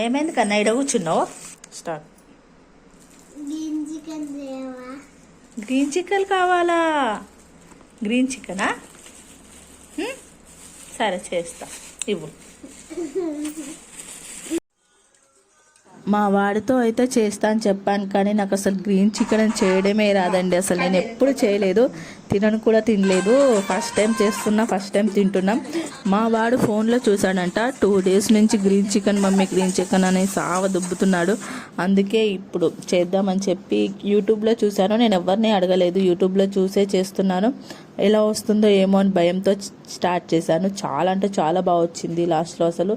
ఏమైంది కన్నా ఇక్కడ కూర్చున్నావు? స్టార్ట్. గ్రీన్ చికెన్ కావాలా? గ్రీన్ చికెనా? సరే చేస్తా, ఇవ్వు. మా వాడితో అయితే చేస్తా అని చెప్పాను, కానీ నాకు అసలు గ్రీన్ చికెన్ చేయడమే రాదండి. అసలు నేను ఎప్పుడు చేయలేదు, తినను కూడా తినలేదు. ఫస్ట్ టైం చేస్తున్నా, ఫస్ట్ టైం తింటున్నాం. మా వాడు ఫోన్లో చూసాడంట, 2 days నుంచి green chicken mummy green chicken అని సావ దుబ్బుతున్నాడు. అందుకే ఇప్పుడు చేద్దామని చెప్పి యూట్యూబ్లో చూశాను. నేను ఎవరిని అడగలేదు, యూట్యూబ్లో చూసే చేస్తున్నాను. ఎలా వస్తుందో ఏమో అని భయంతో స్టార్ట్ చేశాను. చాలా అంటే చాలా బాగా వచ్చింది. లాస్ట్లో అసలు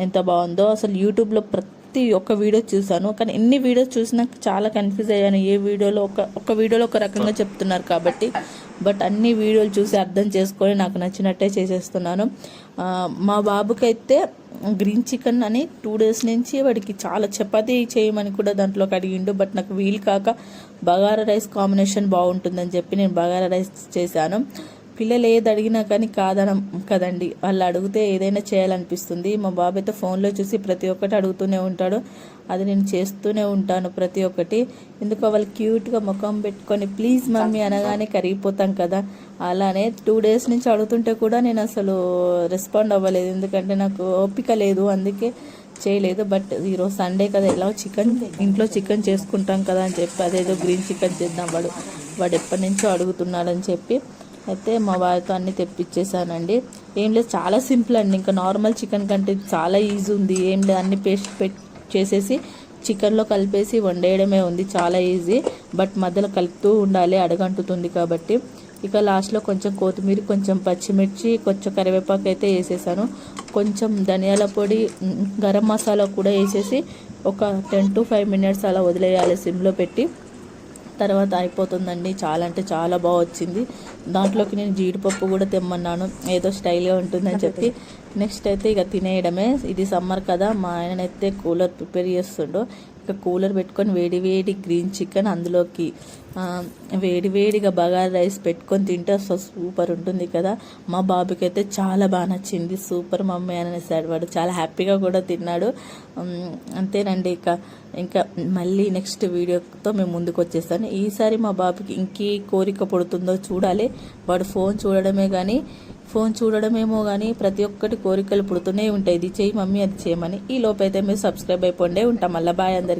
ఎంత బాగుందో. అసలు యూట్యూబ్లో ప్రతి ఒక్క వీడియో చూసాను, కానీ ఎన్ని వీడియోస్ చూసినా చాలా కన్ఫ్యూజ్ అయ్యాను. ఏ వీడియోలో ఒక వీడియోలో ఒక రకంగా చెప్తున్నారు కాబట్టి, బట్ అన్ని వీడియోలు చూసి అర్థం చేసుకొని నాకు నచ్చినట్టే చేసేస్తున్నాను. మా బాబుకైతే గ్రీన్ చికెన్ అని 2 days నుంచి వాడికి చాలా చపాతీ చేయమని కూడా దాంట్లోకి అడిగిండు. బట్ నాకు వీలు కాక బగారా రైస్ కాంబినేషన్ బాగుంటుందని చెప్పి నేను బగారా రైస్ చేశాను. పిల్లలు ఏది అడిగినా కానీ కాదనం కదండి, వాళ్ళు అడిగితే ఏదైనా చేయాలనిపిస్తుంది. మా బాబు అయితే ఫోన్లో చూసి ప్రతి ఒక్కటి అడుగుతూనే ఉంటాడు, అది నేను చేస్తూనే ఉంటాను ప్రతి ఒక్కటి. ఎందుకో వాళ్ళు క్యూట్గా ముఖం పెట్టుకొని ప్లీజ్ మమ్మీ అనగానే కరిగిపోతాం కదా, అలానే 2 days నుంచి అడుగుతుంటే కూడా నేను అసలు రెస్పాండ్ అవ్వలేదు, ఎందుకంటే నాకు ఓపిక లేదు, అందుకే చేయలేదు. బట్ ఈరోజు సండే కదా, ఎలా ఇంట్లో చికెన్ చేసుకుంటాం కదా అని చెప్పి అదేదో గ్రీన్ చికెన్ చేద్దాం, వాడు ఎప్పటి నుంచో అడుగుతున్నాడని చెప్పి అయితే మా వారితో అన్నీ తెప్పించేసానండి. ఏం లేదు, చాలా సింపుల్ అండి. ఇంకా నార్మల్ చికెన్ కంటే చాలా ఈజీ ఉంది. ఏం లేదు, అన్ని పేస్ట్ చేసేసి చికెన్లో కలిపేసి వండేయడమే ఉంది, చాలా ఈజీ. బట్ మధ్యలో కలుపుతూ ఉండాలి, అడగంటుతుంది కాబట్టి. ఇక లాస్ట్లో కొంచెం కొత్తిమీర, కొంచెం పచ్చిమిర్చి, కొంచెం కరివేపాకు అయితే వేసేసాను. కొంచెం ధనియాల పొడి, గరం మసాలా కూడా వేసేసి ఒక 10 to 5 minutes అలా వదిలేయాలి సిమ్లో పెట్టి. తర్వాత అయిపోతుందండి. చాలా అంటే చాలా బాగా వచ్చింది. దాంట్లోకి నేను జీడిపప్పు కూడా తెమ్మన్నాను, ఏదో స్టైల్గా ఉంటుందని చెప్పి. నెక్స్ట్ అయితే ఇక తినేయడమే. ఇది సమ్మర్ కదా, మా ఆయననైతే కూలర్ ప్రిపేర్ చేస్తుండో. ఇక కూలర్ పెట్టుకొని వేడి గ్రీన్ చికెన్, అందులోకి వేడిగా బగారా రైస్ పెట్టుకొని తింటే అసలు సూపర్ ఉంటుంది కదా. మా బాబుకి అయితే చాలా బాగా నచ్చింది. సూపర్ మమ్మీ అనేసాడు వాడు, చాలా హ్యాపీగా కూడా తిన్నాడు. అంతేనండి. ఇంకా మళ్ళీ నెక్స్ట్ వీడియోతో మేము ముందుకు వచ్చేస్తాను. ఈసారి మా బాబుకి ఇంకే కోరిక పుడుతుందో చూడాలి. వాడు ఫోన్ చూడడమేమో కానీ ప్రతి ఒక్కటి కోరికలు పుడుతూనే ఉంటాయి, ఇది చేయి మమ్మీ అది చేయమని. ఈ లోపైతే మీరు సబ్స్క్రైబ్ అయిపోండే ఉంటాం. మళ్ళీ బాయ్ అందరికి.